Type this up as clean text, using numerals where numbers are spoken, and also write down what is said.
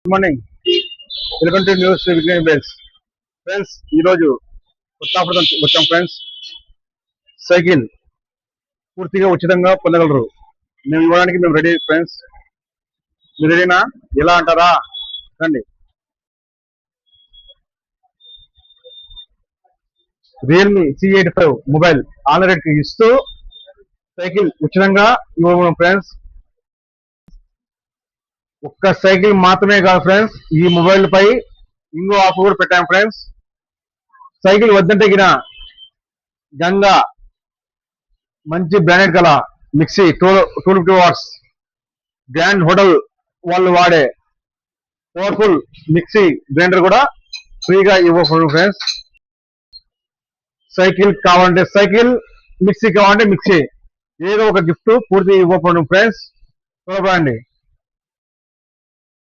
Good morning. Welcome to news Vignan bells. Friends, ఈ రోజు కొత్త ఆఫర్ వచ్చాం ఫ్రెండ్స్. సైకిల్ పూర్తిగా ఉచితంగా పొందగలరు. మేము ఇవ్వడానికి మేము రెడీ ఫ్రెండ్స్. మీరు రెడీనా? ఎలా అంటారా? రండి. రియల్మీ C85 మొబైల్ ఆన్లైన్ రేట్కి ఇస్తూ సైకిల్ ఉచితంగా ఇవ్వడం ఫ్రెండ్స్. ఒక్క సైకిల్ మాత్రమే కాదు ఫ్రెండ్స్, ఈ మొబైల్ పై ఇంకో ఆఫర్ కూడా పెట్టాం ఫ్రెండ్స్. సైకిల్ వద్దంటే గిన గంగా మంచి బ్రాండెడ్ గల మిక్సీ 250 వాట్స్ గ్రాండ్ హోటల్ వాళ్ళు వాడే పవర్ఫుల్ మిక్సీ గ్రైండర్ కూడా ఫ్రీగా ఇవ్వకూడదు ఫ్రెండ్స్. సైకిల్ కావాలంటే సైకిల్, మిక్సీ కావాలంటే మిక్సీ, ఏదో ఒక గిఫ్ట్ పూర్తి ఇవ్వకూడదు ఫ్రెండ్స్. చూడండి.